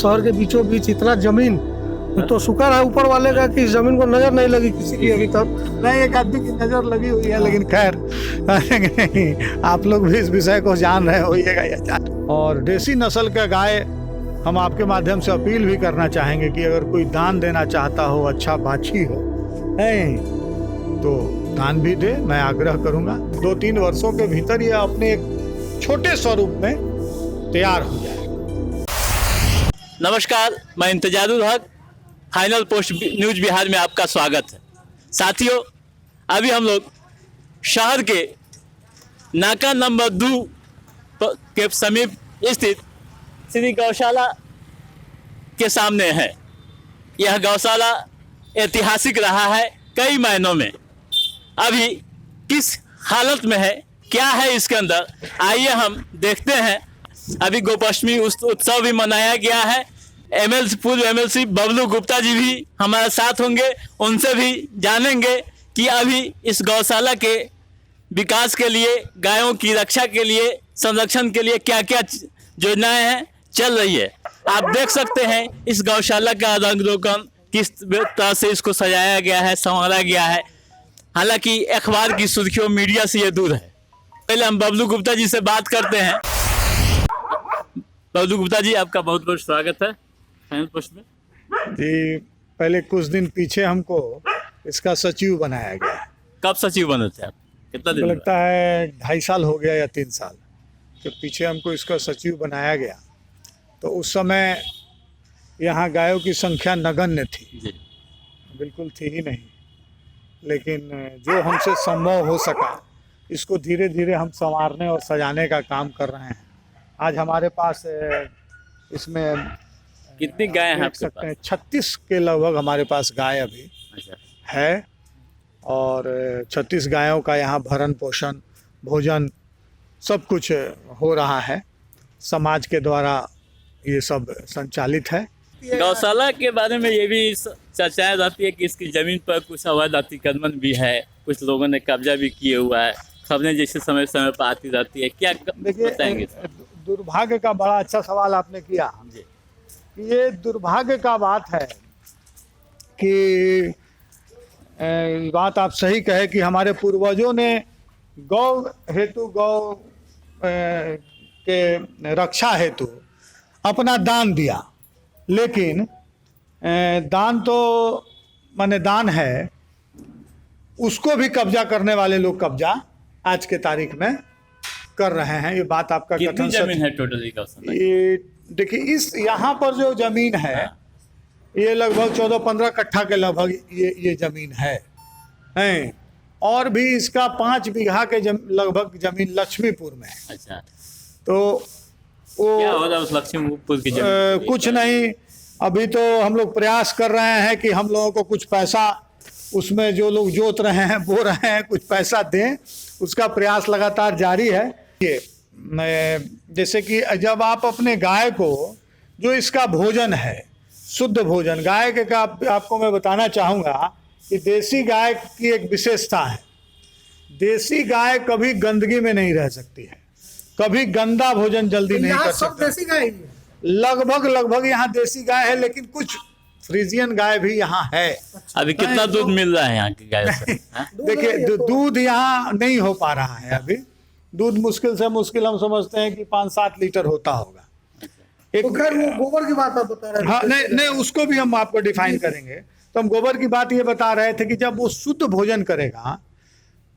शहर के बीचों बीच इतना जमीन, तो शुक्र है ऊपर वाले का कि इस जमीन को नजर नहीं लगी किसी की अभी तक। नहीं, एक आदमी की नजर लगी हुई है, लेकिन खैर आप लोग भी इस विषय को जान रहे होइएगा या जान। और देसी नस्ल का गाय हम आपके माध्यम से अपील भी करना चाहेंगे कि अगर कोई दान देना चाहता हो, अच्छा बाछी हो तो दान भी दे। मैं आग्रह करूंगा 2-3 वर्षों के भीतर यह अपने एक छोटे स्वरूप में तैयार हो जाए। नमस्कार, मैं इंतजारुल हक, फाइनल पोस्ट न्यूज बिहार में आपका स्वागत है। साथियों, अभी हम लोग शहर के नाका नंबर 2 के समीप स्थित श्री गौशाला के सामने है। यह गौशाला ऐतिहासिक रहा है कई मायनों में। अभी किस हालत में है, क्या है इसके अंदर, आइए हम देखते हैं। अभी गोपाष्टमी उत्सव भी मनाया गया है। पूर्व एमएलसी बबलू गुप्ता जी भी हमारे साथ होंगे, उनसे भी जानेंगे कि अभी इस गौशाला के विकास के लिए, गायों की रक्षा के लिए, संरक्षण के लिए क्या क्या योजनाएं हैं चल रही है। आप देख सकते हैं इस गौशाला का रंग रोगन किस तरह से इसको सजाया गया है, संवारा गया है। हालांकि अखबार की सुर्खियों, मीडिया से ये दूर है। पहले हम बबलू गुप्ता जी से बात करते हैं। बबलू गुप्ता जी, आपका बहुत बहुत स्वागत है फाइनल पोस्ट में। जी, पहले कुछ दिन पीछे हमको इसका सचिव बनाया गया है। कब सचिव बने थे आप? कितना दिन लगता है 2.5 साल हो गया या 3 साल के पीछे हमको इसका सचिव बनाया गया। तो उस समय यहाँ गायों की संख्या नगण्य थी जी। बिल्कुल थी ही नहीं, लेकिन जो हमसे संभव हो सका इसको धीरे धीरे हम संवारने और सजाने का काम कर रहे हैं। आज हमारे पास इसमें कितनी गाय हैं देख आपके सकते हैं पास? 36 के लगभग हमारे पास गाय अभी अच्छा। है। और 36 गायों का यहाँ भरण पोषण, भोजन सब कुछ हो रहा है। समाज के द्वारा ये सब संचालित है। गौशाला के बारे में ये भी चर्चाएं रहती है कि इसकी जमीन पर कुछ अवैध अतिक्रमण भी है, कुछ लोगों ने कब्जा भी किए हुआ है। खबरें जैसे समय समय पर आती रहती है, क्या बताएंगे? दुर्भाग्य का बड़ा अच्छा सवाल आपने किया। ये दुर्भाग्य का बात है कि बात आप सही कहे कि हमारे पूर्वजों ने गौ हेतु, गौ के रक्षा हेतु अपना दान दिया, लेकिन दान तो माने दान है, उसको भी कब्जा करने वाले लोग कब्जा आज के तारीख में कर रहे हैं। ये बात आपका कितनी जमीन है टोटली गौशाला? ये देखिए, इस यहाँ पर जो जमीन है ये लगभग 14-15 कट्ठा के लगभग ये जमीन है। और भी इसका 5 बीघा के लगभग जमीन लक्ष्मीपुर में है। अच्छा, तो वो क्या हो रहा है उस लक्ष्मीपुर की जमीन? कुछ नहीं, अभी तो हम लोग प्रयास कर रहे हैं कि हम लोगों को कुछ पैसा, उसमें जो लोग जोत रहे हैं, बो रहे हैं, कुछ पैसा दें। उसका प्रयास लगातार जारी है। ये जैसे कि जब आप अपने गाय को, जो इसका भोजन है शुद्ध भोजन, गाय के का आपको मैं बताना चाहूँगा कि देसी गाय की एक विशेषता है। देसी गाय कभी गंदगी में नहीं रह सकती है, कभी गंदा भोजन जल्दी नहीं कर सब सकती। देसी गाय लगभग यहाँ देसी गाय है, लेकिन कुछ फ्रीजियन गाय भी यहाँ है। अभी कितना दूध मिल रहा है यहाँ की गाय से? देखिए, दूध यहाँ नहीं हो पा रहा है अभी। दूध मुश्किल से मुश्किल हम समझते हैं कि 5-7 लीटर होता होगा। एक तो खैर वो गोबर की बात आप बता रहे थे। हाँ, नहीं, उसको भी हम आपको डिफाइन करेंगे। तो हम गोबर की बात ये बता रहे थे कि जब वो शुद्ध भोजन करेगा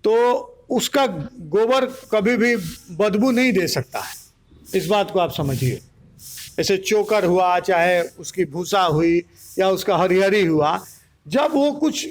तो उसका गोबर कभी भी बदबू नहीं दे सकता है। इस बात को आप समझिए। जैसे चोकर हुआ, चाहे उसकी भूसा हुई या उसका हरिहरी हुआ, जब वो कुछ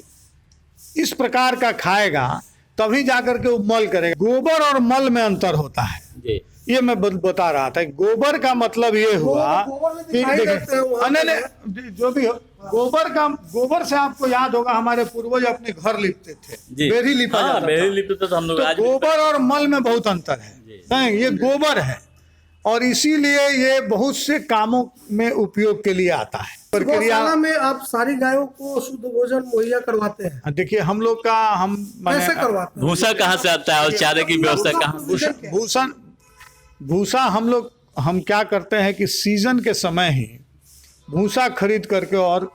इस प्रकार का खाएगा तभी जाकर के वो मल करेगा। गोबर और मल में अंतर होता है जी। ये मैं बता रहा था। गोबर का मतलब ये हुआ कि नहीं, जो भी हो, गोबर से आपको याद होगा हमारे पूर्वज अपने घर लिपते थे, बेरी लिपा जाता था। बेरी लिपते तो हम लोग आज गोबर और मल में बहुत अंतर है। ये गोबर है और इसीलिए ये बहुत से कामों में उपयोग के लिए आता है। प्रक्रिया में आप सारी गायों को शुद्ध भोजन मुहैया करवाते हैं? देखिए, हम लोग का कैसे करवाते हैं? भूसा कहाँ से आता है और चारे की व्यवस्था कहाँ? भूसा हम क्या करते हैं कि सीजन के समय ही भूसा खरीद करके और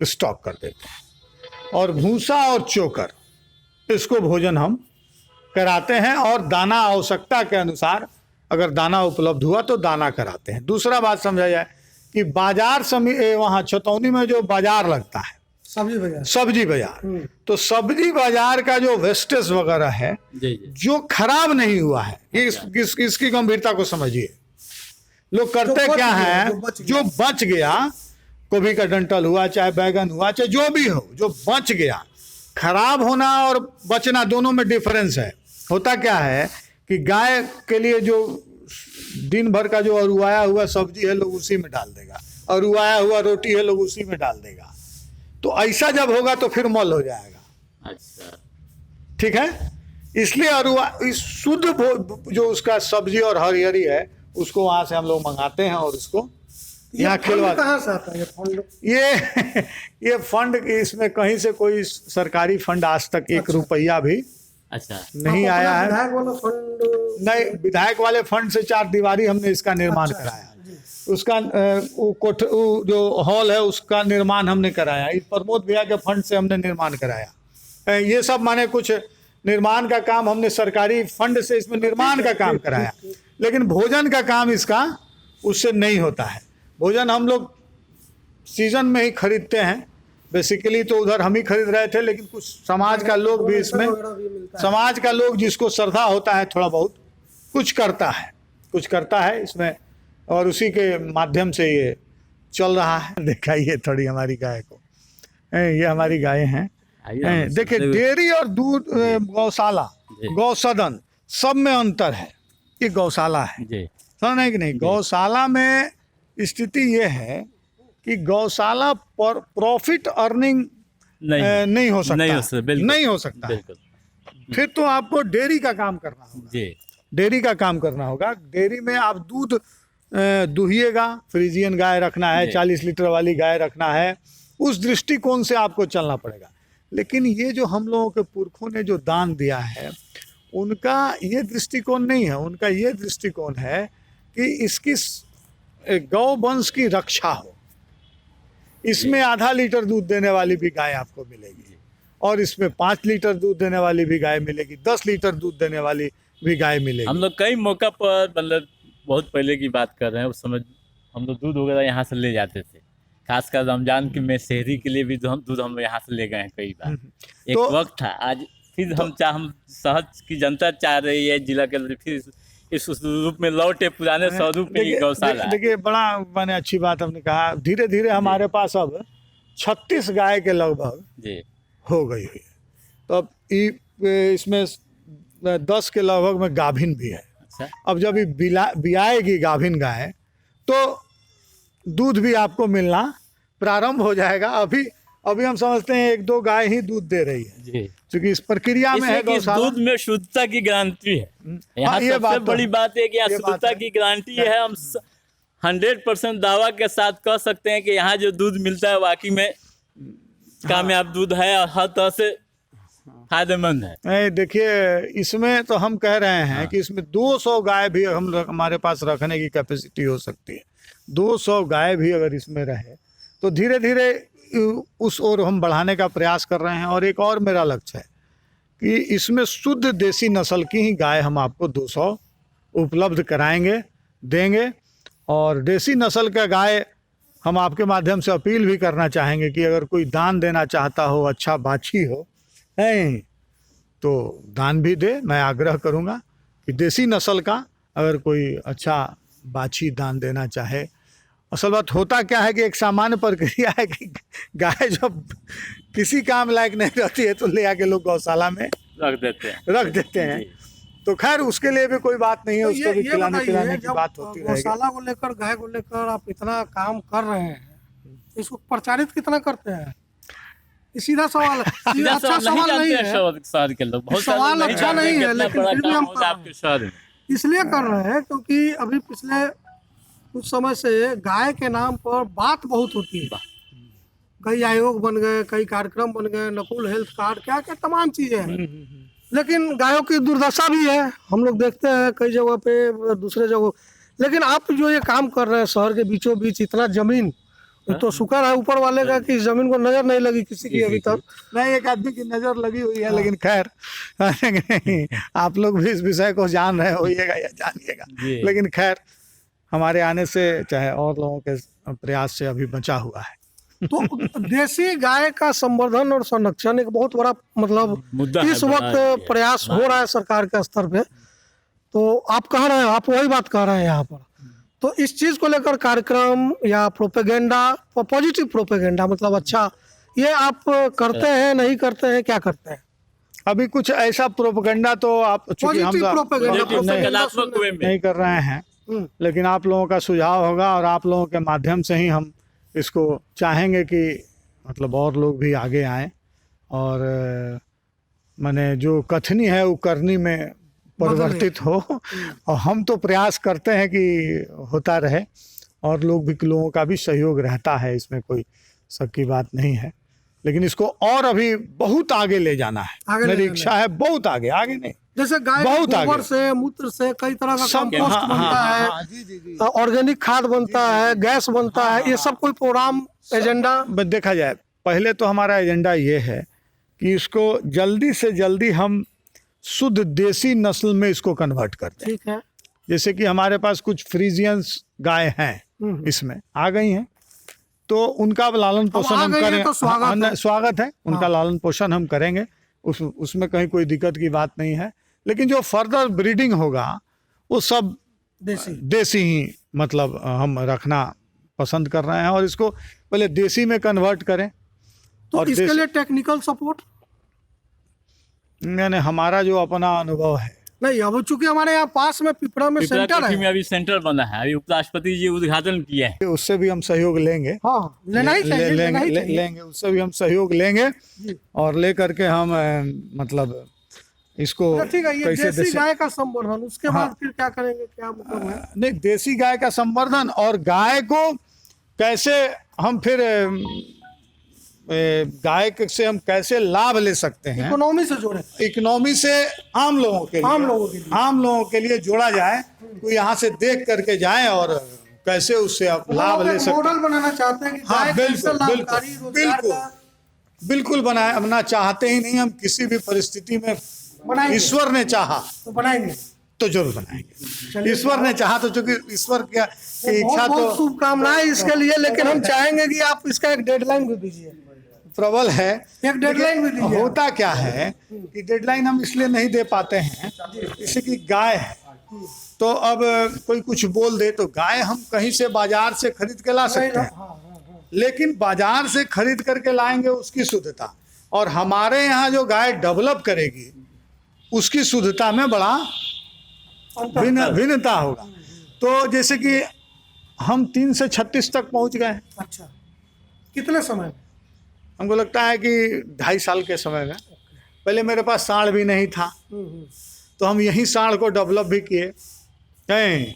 स्टॉक कर देते हैं, और भूसा और चोकर इसको भोजन हम कराते हैं, और दाना आवश्यकता के अनुसार अगर दाना उपलब्ध हुआ तो दाना कराते हैं। दूसरा बात समझा जाए कि बाजार वहाँ छतौनी में जो बाजार लगता है, सब्जी बाजार, तो सब्जी बाजार का जो वेस्टेज वगैरह है जो खराब नहीं हुआ है, इसकी गंभीरता को समझिए। लोग करते क्या है, जो बच गया, गोभी का डंठल हुआ, चाहे बैगन हुआ, चाहे जो भी हो, जो बच गया, खराब होना और बचना दोनों में डिफरेंस है। होता क्या है कि गाय के लिए जो दिन भर का जो अरुआया हुआ सब्जी है लोग उसी में डाल देगा, अरुआया हुआ रोटी है लोग उसी में डाल देगा, तो ऐसा जब होगा तो फिर मल हो जाएगा। अच्छा, ठीक है। इसलिए अरुआ इस शुद्ध जो उसका सब्जी और हरियरी है उसको वहां से हम लोग मंगाते हैं और उसको यहाँ खिलवा। कहाँ से आता है ये फंड? ये फंड, इसमें कहीं से कोई सरकारी फंड आज तक 1 रुपया भी नहीं आया है। विधायक वाला फंड नहीं, विधायक वाले फंड से 4 दीवारी हमने इसका निर्माण कराया, उसका जो हॉल है उसका निर्माण हमने कराया, इस प्रमोद भैया के फंड से हमने निर्माण कराया। ये सब माने कुछ निर्माण का काम हमने सरकारी फंड से इसमें निर्माण का काम कराया, लेकिन भोजन का काम इसका उससे नहीं होता है। भोजन हम लोग सीजन में ही खरीदते हैं, बेसिकली तो उधर हम ही खरीद रहे थे, लेकिन कुछ समाज का लोग भी इसमें, समाज का लोग जिसको श्रद्धा होता है थोड़ा बहुत कुछ करता है इसमें, और उसी के माध्यम से ये चल रहा है। देखा ये थोड़ी हमारी गाय को, ये हमारी गाय हैं, देखिए डेयरी और दूध, गौशाला, गौसदन सब में अंतर है। ये गौशाला है, समझ कि नहीं? गौशाला में स्थिति ये है कि गौशाला पर प्रॉफिट अर्निंग नहीं हो सकता, फिर तो आपको डेयरी का काम करना होगा। डेयरी में आप दूध दुहिएगा, फ्रीजियन गाय रखना है, 40 लीटर वाली गाय रखना है, उस दृष्टिकोण से आपको चलना पड़ेगा। लेकिन ये जो हम लोगों के पुरखों ने जो दान दिया है, उनका ये दृष्टिकोण नहीं है। उनका ये दृष्टिकोण है कि इसकी गौ वंश की रक्षा हो। इसमें आधा लीटर दूध देने वाली भी गाय आपको मिलेगी, और इसमें 5 लीटर दूध देने वाली भी गाय मिलेगी, 10 लीटर दूध देने वाली भी गाय मिलेगी। हम लोग कई मौका पर, मतलब बहुत पहले की बात कर रहे हैं, उस समय हम लोग दूध वगैरह यहाँ से ले जाते थे, खासकर रमजान की में शहरी के लिए भी दूध हम यहाँ से ले गए हैं कई बार। एक वक्त था, आज फिर हम शहर की जनता चाह रही है जिला के अंदर फिर इस रूप में लौटे, पुराने स्वरूप में ही गौशाला। देखिए बड़ा मैंने अच्छी बात हमने कहा, धीरे धीरे हमारे पास अब 36 गाय के लगभग हो गई हुई है, तो अब इसमें 10 के लगभग में गाभिन भी है। अच्छा। अब जब बियाएगी गाभिन गाय तो दूध भी आपको मिलना प्रारंभ हो जाएगा। अभी हम समझते हैं 1-2 गाय ही दूध दे रही है, क्योंकि इस प्रक्रिया में है गौशाला। दूध में शुद्धता की गारंटी है, यहाँ सबसे बड़ी बात है कि यहाँ शुद्धता की गारंटी है। हम 100% दावा के साथ कह सकते हैं कि यहाँ जो दूध मिलता है वाकई में कामयाब दूध है और हर तरह से फायदेमंद है। देखिए इसमें तो हम कह रहे हैं कि इसमें 200 गाय भी हमारे पास रखने की कैपेसिटी हो सकती है। 200 गाय भी अगर इसमें रहे तो धीरे धीरे उस ओर हम बढ़ाने का प्रयास कर रहे हैं। और एक और मेरा लक्ष्य है कि इसमें शुद्ध देसी नस्ल की ही गाय हम आपको 200 उपलब्ध कराएंगे, देंगे। और देसी नस्ल का गाय हम आपके माध्यम से अपील भी करना चाहेंगे कि अगर कोई दान देना चाहता हो, अच्छा बाछी हो नहीं तो दान भी दे। मैं आग्रह करूंगा कि देसी नस्ल का अगर कोई अच्छा बाछी दान देना चाहे। असल बात होता क्या है कि एक सामान्य प्रक्रिया है कि गाय जब किसी काम लायक नहीं रहती है तो ले आके लोग गौशाला में रख देते हैं। तो खैर उसके लिए भी कोई बात नहीं है, उसको भी खिलाने पिलाने की बात होती रहेगी। गौशाला को लेकर, गाय को लेकर आप इतना काम कर रहे हैं, इसको प्रचारित कितना करते हैं? सीधा सवाल अच्छा सवाल नहीं है, शहर के लोग सवाल अच्छा नहीं है, लेकिन फिर भी हम इसलिए कर रहे हैं क्योंकि अभी पिछले कुछ समय से गाय के नाम पर बात बहुत होती है। कई आयोग बन गए, कई कार्यक्रम बन गए, नकुल हेल्थ कार्ड, क्या क्या तमाम चीजें हैं, लेकिन गायों की दुर्दशा भी है। हम लोग देखते हैं कई जगह पे, दूसरे जगह। लेकिन आप जो ये काम कर रहे हैं शहर के बीचों बीच, इतना जमीन तो शुक्र है ऊपर वाले का कि इस जमीन को नजर नहीं लगी किसी की अभी तक। नहीं, एक आदमी की नजर लगी हुई है, लेकिन खैर नहीं, आप लोग भी इस विषय को जान रहे होइएगा या जानिएगा, लेकिन खैर हमारे आने से चाहे और लोगों के प्रयास से अभी बचा हुआ है। तो देसी गाय का संवर्धन और संरक्षण एक बहुत बड़ा मतलब मुद्दा है, इस वक्त प्रयास हो रहा है सरकार के स्तर पे। तो आप कह रहे हैं, आप वही बात कह रहे हैं यहाँ पर। तो इस चीज को लेकर कार्यक्रम या प्रोपेगेंडा, पॉजिटिव प्रोपेगेंडा मतलब अच्छा, ये आप करते हैं नहीं करते हैं, क्या करते हैं? अभी कुछ ऐसा प्रोपेगेंडा तो आप चूंकि हम पॉजिटिव प्रोपेगेंडा सकारात्मक वे में नहीं कर रहे हैं, लेकिन आप लोगों का सुझाव होगा और आप लोगों के माध्यम से ही हम इसको चाहेंगे कि मतलब और लोग भी आगे आएं और माने जो कथनी है वो करनी में परिवर्तित हो। और हम तो प्रयास करते हैं कि होता रहे और लोगों का भी सहयोग रहता है, इसमें कोई शक की बात नहीं है, लेकिन इसको और अभी बहुत आगे ले जाना है। मेरी इच्छा है बहुत आगे, आगे नहीं, जैसे गाय बहुत के गोबर आगे। से, मूत्र से कई तरह का सब- कंपोस्ट हाँ, बनता हाँ, है, हाँ, जी, जी, जी। ऑर्गेनिक खाद बनता है, गैस बनता है, ये सब कोई प्रोग्राम एजेंडा? बस देखा जाए, पहले तो हमारा एजेंडा ये है कि इसको जल्दी से जल्दी हम शुद्ध देसी नस्ल में इसको कन्वर्ट कर दें। ठीक है। जैसे कि हमारे पास कुछ फ्रीजियंस गाय हैं, इसमें आ गई हैं, तो उनका लालन पोषण आ हम गई हैं करें। तो स्वागत हाँ, है। स्वागत है, उनका लालन पोषण हम करेंगे, उसमें कहीं कोई दिक्कत की बात नहीं है। लेकिन जो फर्दर ब्रीडिंग होगा वो सब देसी ही मतलब हम रखना पसंद कर रहे हैं और इसको पहले देसी में कन्वर्ट करें। तो और इसके लिए टेक्निकल सपोर्ट यानी हमारा जो अपना अनुभव है, नहीं, अब चूंकि हमारे यहाँ पास में पिपरा में पिपरा सेंटर कोठी में है। अभी सेंटर बना है, अभी उपराष्ट्रपति जी उद्घाटन किए हैं। उससे भी हम सहयोग लेंगे। हाँ, लेना ही चाहिए, लेना ही चाहिए। लेंगे, उससे भी हम सहयोग लेंगे और ले करके हम मतलब इसको अच्छा, ठीक है। ये कैसे देसी गाय का संवर्धन, उसके हाँ। बाद फिर क्या करेंगे, क्या मतलब है? नहीं, देसी गाय का संवर्धन और गाय को कैसे हम फिर गाय से हम कैसे लाभ ले सकते हैं, इकोनॉमी से जोड़े। इकोनॉमी से आम लोगों के लिए, आम लोगों के लिए जोड़ा जाए, तो यहाँ से देख करके जाए और कैसे उससे आप लाभ ले सकते हैं। मॉडल बनाना चाहते हैं कि हाँ, गाय कैसे लाभकारी रोजगार का बिल्कुल बनाना चाहते ही नहीं हम, किसी भी परिस्थिति में बनाएंगे। ईश्वर ने चाहा तो बनाएंगे। तो जरूर बनाएंगे। ईश्वर ने चाहा तो, चूंकि ईश्वर की इच्छा बहुत तो शुभकामनाएं इसके लिए, लेकिन हम चाहेंगे कि आप इसका एक डेडलाइन भी दीजिए। प्रबल है। एक डेडलाइन भी दीजिए। होता क्या है कि डेडलाइन हम इसलिए नहीं दे पाते हैं, जैसे कि गाय है तो अब कोई कुछ बोल दे तो गाय हम कहीं से बाजार से खरीद के ला सकते हैं, लेकिन बाजार से खरीद करके लाएंगे उसकी शुद्धता, और हमारे यहाँ जो गाय डेवलप करेगी उसकी शुद्धता में बड़ा भिन्नता होगा। तो जैसे कि हम 3 से 36 तक पहुंच गए हैं। अच्छा, कितने समय में? हमको लगता है कि 2.5 साल के समय में। पहले मेरे पास सांड भी नहीं था, तो हम यही सांड को डेवलप भी किए हैं।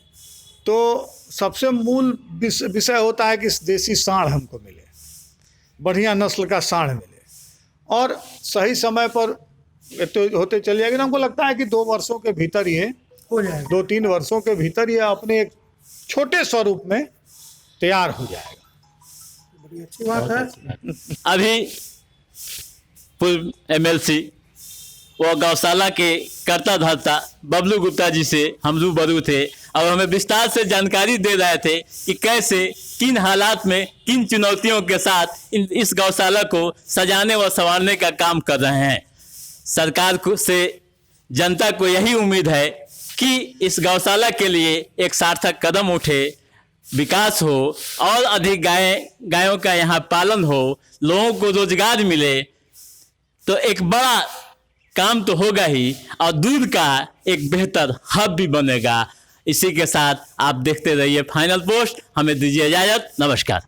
तो सबसे मूल विषय होता है कि देसी सांड हमको मिले, बढ़िया नस्ल का सांड मिले और सही समय पर तो होते चले जाएगी। हमको लगता है कि 2 वर्षों के भीतर ये हो जाएगा, 2-3 वर्षों के भीतर ये अपने एक छोटे स्वरूप में तैयार हो जाएगा। बड़ी अच्छी बात है। अभी पूर्व एमएलसी वो गौशाला के कर्ता धर्ता बबलू गुप्ता जी से हम रूबरू थे और हमें विस्तार से जानकारी दे रहे थे कि कैसे, किन हालात में, किन चुनौतियों के साथ इस गौशाला को सजाने व संवारने का काम कर रहे हैं। सरकार से जनता को यही उम्मीद है कि इस गौशाला के लिए एक सार्थक कदम उठे, विकास हो और अधिक गायों का यहाँ पालन हो, लोगों को रोजगार मिले, तो एक बड़ा काम तो होगा ही और दूध का एक बेहतर हब भी बनेगा। इसी के साथ आप देखते रहिए फाइनल पोस्ट। हमें दीजिए इजाजत। नमस्कार।